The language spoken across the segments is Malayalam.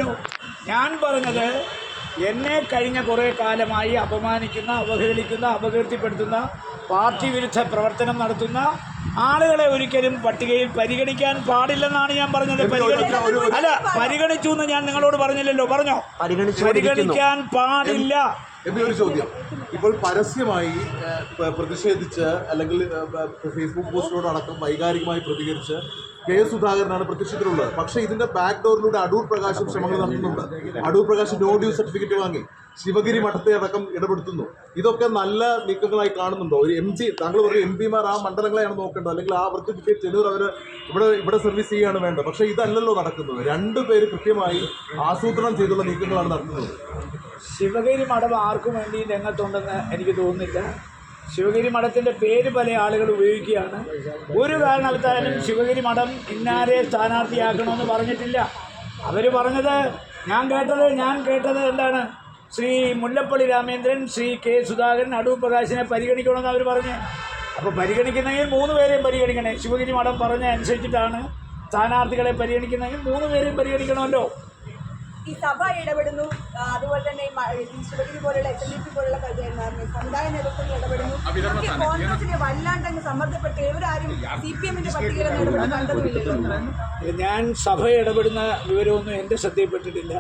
പറഞ്ഞില്ലല്ലോ. ഞാൻ പറഞ്ഞത് എന്നെ കഴിഞ്ഞ കുറേ കാലമായി അപമാനിക്കുന്ന, അവഹേളിക്കുന്ന, അപകീർത്തിപ്പെടുത്തുന്ന, പാർട്ടി വിരുദ്ധ പ്രവർത്തനം നടത്തുന്ന ആളുകളെ ഒരിക്കലും പട്ടികയിൽ പരിഗണിക്കാൻ പാടില്ലെന്നാണ് ഞാൻ പറഞ്ഞത്. പരിഗണിച്ചു എന്ന് ഞാൻ നിങ്ങളോട് പറഞ്ഞില്ലല്ലോ. പറഞ്ഞോ? പരിഗണിക്കാൻ പാടില്ല. ഒരു ചോദ്യം, ഇപ്പോൾ പരസ്യമായി പ്രതിഷേധിച്ച് അല്ലെങ്കിൽ ഫേസ്ബുക്ക് പോസ്റ്റിനോട് അടക്കം വൈകാരികമായി പ്രതികരിച്ച് കെ സുധാകരനാണ് പ്രത്യക്ഷത്തിലുള്ളത്. പക്ഷേ ഇതിന്റെ ബാക്ക് ഡോറിലൂടെ അടൂർ പ്രകാശും ശ്രമങ്ങൾ നടത്തുന്നുണ്ട്. Adoor Prakash no due certificate വാങ്ങി ശിവഗിരി മഠത്തെ അടക്കം ഇടപെടുത്തുന്നു. ഇതൊക്കെ നല്ല നീക്കങ്ങളായി കാണുന്നുണ്ടോ? ഒരു താങ്കൾ പറയും എം പിമാർ ആ മണ്ഡലങ്ങളെയാണ് നോക്കേണ്ടത്, അല്ലെങ്കിൽ ആ അവർക്ക് കിട്ടിയ ചെലൂർ അവർ ഇവിടെ സർവീസ് ചെയ്യുകയാണ് വേണ്ടത്. പക്ഷേ ഇതല്ലല്ലോ നടക്കുന്നത്. രണ്ടുപേര് കൃത്യമായി ആസൂത്രണം ചെയ്തുള്ള നീക്കങ്ങളാണ് നടത്തുന്നത്. ശിവഗിരി മഠം ആർക്കും വേണ്ടി രംഗത്തുണ്ടെന്ന് എനിക്ക് തോന്നുന്നില്ല. ശിവഗിരി മഠത്തിൻ്റെ പേര് പല ആളുകൾ ഉപയോഗിക്കുകയാണ്. ഒരു കാരണവശാലും ശിവഗിരി മഠം ഇന്നാരെ സ്ഥാനാർത്ഥിയാക്കണമെന്ന് പറഞ്ഞിട്ടില്ല. അവർ പറഞ്ഞത് ഞാൻ കേട്ടത് എന്താണ്, ശ്രീ മുല്ലപ്പള്ളി രാമേന്ദ്രൻ, ശ്രീ കെ സുധാകരൻ, അടൂർ പ്രകാശിനെ പരിഗണിക്കണമെന്ന് അവർ പറഞ്ഞ്. അപ്പോൾ പരിഗണിക്കുന്നെങ്കിൽ 3 പേരെയും പരിഗണിക്കണേ. ശിവഗിരി മഠം പറഞ്ഞ അനുസരിച്ചിട്ടാണ് സ്ഥാനാർത്ഥികളെ പരിഗണിക്കുന്നതെങ്കിൽ 3 പേരെയും പരിഗണിക്കണമല്ലോ. ഈ സഭ ഇടപെടുന്നു, അതുപോലെ തന്നെ ശിവഗിരി പോലുള്ള SNDP പോലുള്ള സമുദായ നേതൃത്വങ്ങൾ ഇടപെടുന്നു. കോൺഗ്രസിനെ വല്ലാണ്ടങ്ങ് സമ്മർദ്ദപ്പെട്ട് ഇവരാരും CPM-ന്റെ പട്ടികയിൽ ഇടപെടുന്ന കണ്ടതുമില്ലല്ലോ. ഞാൻ സഭ ഇടപെടുന്ന വിവരമൊന്നും എൻ്റെ ശ്രദ്ധയിൽപ്പെട്ടിട്ടില്ല.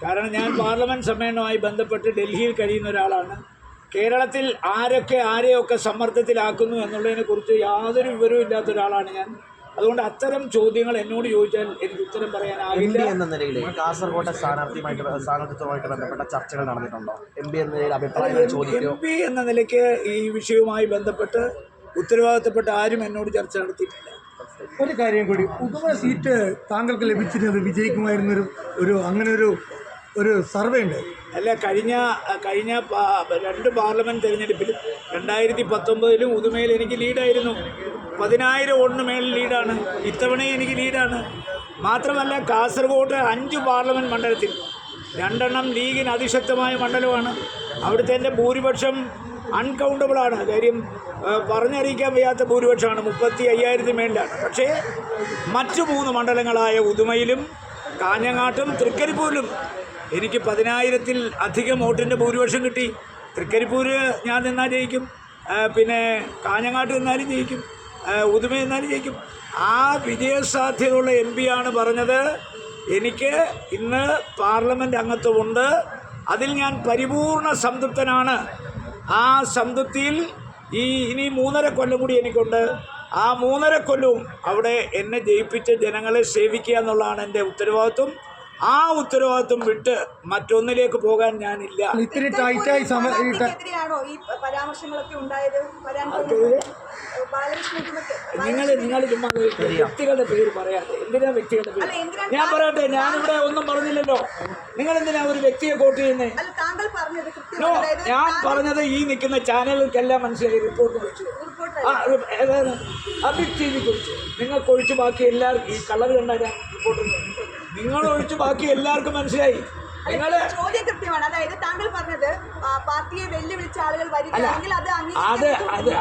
കാരണം ഞാൻ പാർലമെൻറ്റ് സമ്മേളനവുമായി ബന്ധപ്പെട്ട് ഡൽഹിയിൽ കഴിയുന്ന ഒരാളാണ്. കേരളത്തിൽ ആരെയൊക്കെ സമ്മർദ്ദത്തിലാക്കുന്നു എന്നുള്ളതിനെക്കുറിച്ച് യാതൊരു വിവരവും ഇല്ലാത്ത ഒരാളാണ് ഞാൻ. അതുകൊണ്ട് അത്തരം ചോദ്യങ്ങൾ എന്നോട് ചോദിച്ചാൽ എനിക്ക് ഉത്തരം പറയാനാകില്ല. എന്ന നിലയിൽ കാസർഗോട്ടെ സ്ഥാനാർത്ഥിത്വമായിട്ട് ബന്ധപ്പെട്ട ചർച്ചകൾ നടന്നിട്ടുണ്ടോ? MP എന്ന നിലയിൽ അഭിപ്രായങ്ങൾ ചോദിക്കും. MP എന്ന നിലയ്ക്ക് ഈ വിഷയവുമായി ബന്ധപ്പെട്ട് ഉത്തരവാദിത്തപ്പെട്ട ആരും എന്നോട് ചർച്ച നടത്തിയിട്ടില്ല. ഒരു കാര്യം കൂടി, ഉദുമ സീറ്റ് താങ്കൾക്ക് ലഭിച്ചിരുന്നത് വിജയിക്കുമായിരുന്നൊരു അങ്ങനെ ഒരു സർവേ ഉണ്ട്. അല്ല, കഴിഞ്ഞ 2 പാർലമെൻറ്റ് തിരഞ്ഞെടുപ്പിലും 2019 ഉദുമയിൽ എനിക്ക് ലീഡായിരുന്നു. 10,000 വോട്ടിന് മേളിൽ ലീഡാണ്. ഇത്തവണയും എനിക്ക് ലീഡാണ്. മാത്രമല്ല, കാസർഗോഡ് 5 പാർലമെൻറ്റ് മണ്ഡലത്തിൽ 2 ലീഗിന് അതിശക്തമായ മണ്ഡലമാണ്. അവിടുത്തെ എൻ്റെ ഭൂരിപക്ഷം അൺകൗണ്ടബിളാണ്. കാര്യം പറഞ്ഞറിയിക്കാൻ വയ്യാത്ത ഭൂരിപക്ഷമാണ്. 35,000 മേളിലാണ്. പക്ഷേ മറ്റു 3 മണ്ഡലങ്ങളായ ഉദുമയിലും കാഞ്ഞങ്ങാട്ടും തൃക്കരിപ്പൂരിലും എനിക്ക് 10,000-ൽ അധികം വോട്ടിൻ്റെ ഭൂരിപക്ഷം കിട്ടി. തൃക്കരിപ്പൂര് ഞാൻ നിന്നാൽ ജയിക്കും, പിന്നെ കാഞ്ഞങ്ങാട്ട് നിന്നാലും ജയിക്കും, ഉദുമ നിന്നാലും ജയിക്കും. ആ വിജയസാധ്യതയുള്ള MP ആണ് പറഞ്ഞത് എനിക്ക് ഇന്ന് പാർലമെൻറ്റ് അംഗത്വമുണ്ട്, അതിൽ ഞാൻ പരിപൂർണ സംതൃപ്തനാണ്. ആ സംതൃപ്തിയിൽ ഇനി 3.5 കൊല്ലം കൂടി എനിക്കുണ്ട്. ആ 3.5 കൊല്ലവും അവിടെ എന്നെ ജയിപ്പിച്ച ജനങ്ങളെ സേവിക്കുക എന്നുള്ളതാണ് എൻ്റെ ഉത്തരവാദിത്വം. ആ ഉത്തരവാദിത്വം വിട്ട് മറ്റൊന്നിലേക്ക് പോകാൻ ഞാനില്ല. ഇത്തിരി ടൈറ്റായി എതിരെയാണോ ഈ പരാമർശങ്ങളൊക്കെ ഉണ്ടായത്? നിങ്ങൾ ചുമ്മാ വ്യക്തികളുടെ പേര് പറയാതെ എന്തിനാ വ്യക്തികളുടെ പേര്? ഞാൻ പറയട്ടെ, ഞാനിവിടെ ഒന്നും പറഞ്ഞില്ലല്ലോ. നിങ്ങൾ എന്തിനാ ഒരു വ്യക്തിയെ കോട്ട് ചെയ്യുന്നേ? ഞാൻ പറഞ്ഞത് ഈ നിൽക്കുന്ന ചാനലുകൾക്കെല്ലാം മനസ്സിലായി. റിപ്പോർട്ട് കുറിച്ച് അബിക് TV കുറിച്ച് നിങ്ങൾക്കൊഴിച്ച് ബാക്കി എല്ലാവർക്കും ഈ കളർ കണ്ടാൽ റിപ്പോർട്ട് നിങ്ങളൊഴിച്ച് ബാക്കി എല്ലാവർക്കും മനസ്സിലായി. ചോദ്യം കൃത്യമാണ്. അതായത് താങ്കൾ പറഞ്ഞത് പാർട്ടിയെ വെല്ലുവിളിച്ച ആളുകൾ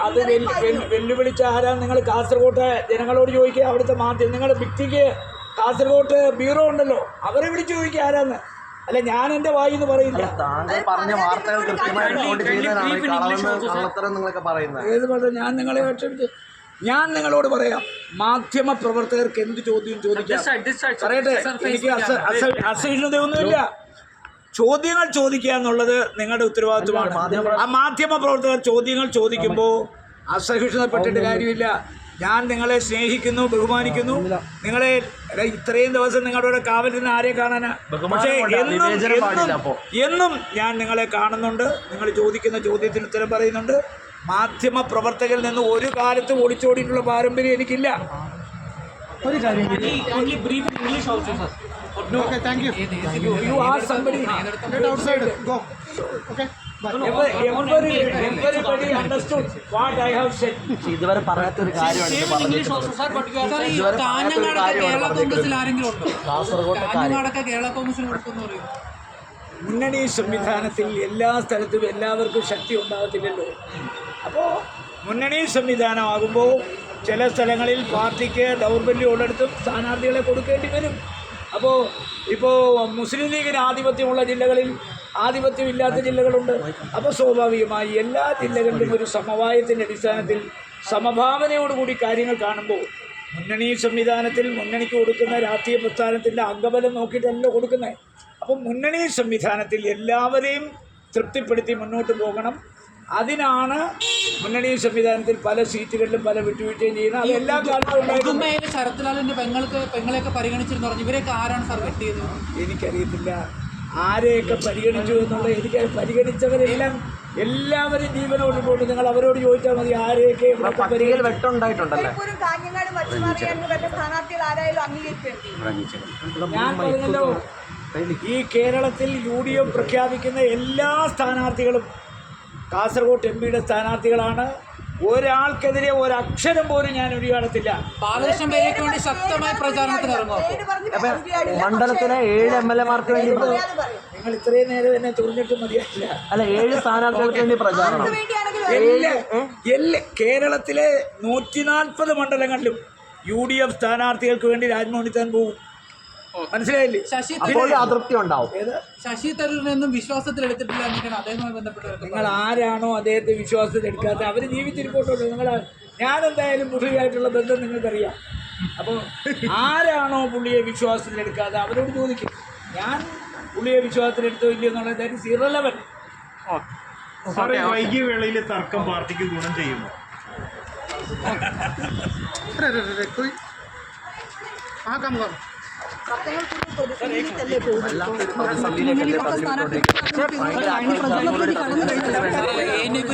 അത് വെല്ലുവിളിച്ച ആരാ? നിങ്ങൾ കാസർഗോട്ടെ ജനങ്ങളോട് ചോദിക്കുക. അവിടുത്തെ മാധ്യമം നിങ്ങളുടെ വ്യക്തിക്ക് കാസർഗോട്ട് ബ്യൂറോ ഉണ്ടല്ലോ, അവരെ വിളിച്ച് ചോദിക്കുക ആരാന്ന്. അല്ല, ഞാൻ എൻ്റെ വായിന്ന് പറയില്ല. പറഞ്ഞ വാർത്തകൾ ഏത് പറഞ്ഞു? ഞാൻ നിങ്ങളോട് പറയാം, മാധ്യമ പ്രവർത്തകർക്ക് എന്ത് ചോദ്യം ചോദിക്കാം പറയട്ടെ. എനിക്ക് അസഹിഷ്ണുതയൊന്നുമില്ല. ചോദ്യങ്ങൾ ചോദിക്കുക എന്നുള്ളത് നിങ്ങളുടെ ഉത്തരവാദിത്വമാണ്. ആ മാധ്യമ പ്രവർത്തകർ ചോദ്യങ്ങൾ ചോദിക്കുമ്പോൾ അസഹിഷ്ണുതപ്പെട്ടിട്ട് കാര്യമില്ല. ഞാൻ നിങ്ങളെ സ്നേഹിക്കുന്നു, ബഹുമാനിക്കുന്നു. നിങ്ങളെ ഇത്രയും ദിവസം നിങ്ങളുടെ കാവൽ നിന്ന് ആരെ കാണാനാ? പക്ഷേ എന്നും ഞാൻ നിങ്ങളെ കാണുന്നുണ്ട്. നിങ്ങൾ ചോദിക്കുന്ന ചോദ്യത്തിന് ഉത്തരം പറയുന്നുണ്ട്. മാധ്യമ പ്രവർത്തകരിൽ നിന്ന് ഒരു കാലത്തും ഒളിച്ചോടിയിട്ടുള്ള പാരമ്പര്യം എനിക്കില്ല. ഒരു കാര്യം ഇതുവരെ പറയാത്തൊരു കാര്യമാണ്. മുന്നണി സംവിധാനത്തിൽ എല്ലാ സ്ഥലത്തും എല്ലാവർക്കും ശക്തി ഉണ്ടാകത്തില്ലല്ലോ. അപ്പോൾ മുന്നണി സംവിധാനമാകുമ്പോൾ ചില സ്ഥലങ്ങളിൽ പാർട്ടിക്ക് ദൗർബല്യം ഉള്ളിടത്തും സ്ഥാനാർത്ഥികളെ കൊടുക്കേണ്ടി വരും. ഇപ്പോൾ മുസ്ലിം ലീഗിന് ആധിപത്യമുള്ള ജില്ലകളിൽ ആധിപത്യമില്ലാത്ത ജില്ലകളുണ്ട്. അപ്പോൾ സ്വാഭാവികമായി എല്ലാ ജില്ലകളിലും ഒരു സമവായത്തിൻ്റെ അടിസ്ഥാനത്തിൽ സമഭാവനയോടുകൂടി കാര്യങ്ങൾ കാണുമ്പോൾ മുന്നണി സംവിധാനത്തിൽ മുന്നണിക്ക് കൊടുക്കുന്ന രാഷ്ട്രീയ പ്രസ്ഥാനത്തിൻ്റെ അംഗബലം നോക്കിയിട്ടല്ല കൊടുക്കുന്നത്. അപ്പം മുന്നണി സംവിധാനത്തിൽ എല്ലാവരെയും തൃപ്തിപ്പെടുത്തി മുന്നോട്ട് പോകണം. അതിനാണ് മുന്നണി സംവിധാനത്തിൽ പല സീറ്റുകളിലും പല വിട്ടുവീഴ്ചയും ചെയ്യുന്നത്. അത് എല്ലാ കാലത്തും ഉണ്ടായിരുന്നു. ശരത്ലാലിന്റെ പെങ്ങളെയൊക്കെ പരിഗണിച്ചിരുന്നു പറഞ്ഞു. ഇവരെയൊക്കെ ആരാണ് സാർ വെട്ടിയത്? എനിക്കറിയത്തില്ല ആരെയൊക്കെ പരിഗണിച്ചു എന്നുള്ളത്. എനിക്ക് പരിഗണിച്ചവരെല്ലാം എല്ലാവരും ജീവനോടുകൊണ്ട് നിങ്ങൾ അവരോട് ചോദിച്ചാൽ മതി ആരെയൊക്കെ പട്ടികയിൽ വെട്ടുണ്ടായിട്ടുണ്ടല്ലേ? ഇപ്പോഴും കാഞ്ഞങ്ങാട് മറ്റുമാറിയാലും വേണ്ട സ്ഥാനാർത്ഥികൾ ആരായാലും അംഗീകരിക്കേണ്ടി. ഞാൻ പറഞ്ഞല്ലോ, ഈ കേരളത്തിൽ UDF പ്രഖ്യാപിക്കുന്ന എല്ലാ സ്ഥാനാർത്ഥികളും കാസർഗോഡ് MP സ്ഥാനാർത്ഥികളാണ്. ഒരാൾക്കെതിരെ ഒരക്ഷരം പോലും ഞാൻ ഉരിയാടത്തില്ല. ബാലകൃഷ്ണൻ പേരയ്ക്ക് വേണ്ടി ശക്തമായ പ്രചാരണത്തിന് ഇറങ്ങും. മണ്ഡലത്തിലെ 7 MLA-മാർക്ക് വേണ്ടി നിങ്ങൾ ഇത്രയും നേരം എന്നെ തുറന്നിട്ട് മതിയായില്ല. അല്ല, 7 സ്ഥാനാർത്ഥികൾക്ക് വേണ്ടി പ്രചാരണം. കേരളത്തിലെ 140 മണ്ഡലങ്ങളിലും UDF സ്ഥാനാർത്ഥികൾക്ക് വേണ്ടി രാജ്മോഹൻ ഉണ്ണിത്താൻ പോകും. മനസ്സിലായില്ലേ? അപ്പോൾ അതൃപ്തി ഉണ്ടാവും. ശശി തരൂരിനൊന്നും വിശ്വാസത്തിലെടുത്തിട്ടില്ല എന്നൊക്കെയാണ് അദ്ദേഹവുമായി ബന്ധപ്പെട്ടത്. നിങ്ങൾ ആരാണോ അദ്ദേഹത്തെ വിശ്വാസത്തിലെടുക്കാത്ത അവർ ജീവിച്ചിരിപ്പോട്ടുള്ളൂ. ഞാനെന്തായാലും പുള്ളിയായിട്ടുള്ള ബന്ധം നിങ്ങൾക്കറിയാം. അപ്പോൾ ആരാണോ പുള്ളിയെ വിശ്വാസത്തിലെടുക്കാതെ അവരോട് ചോദിക്കും. ഞാൻ പുള്ളിയെ വിശ്വാസത്തിലെടുത്തോ ഇല്ലയോ എന്നുള്ളത് ദാറ്റ് ഈസ് ഇറലവന്റ്. വൈകിയ വേളയിൽ തർക്കം പാർട്ടിക്ക് ഗുണം ചെയ്യുന്നു.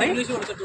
ഇംഗ്ലീഷ് കൊടുത്തിട്ട്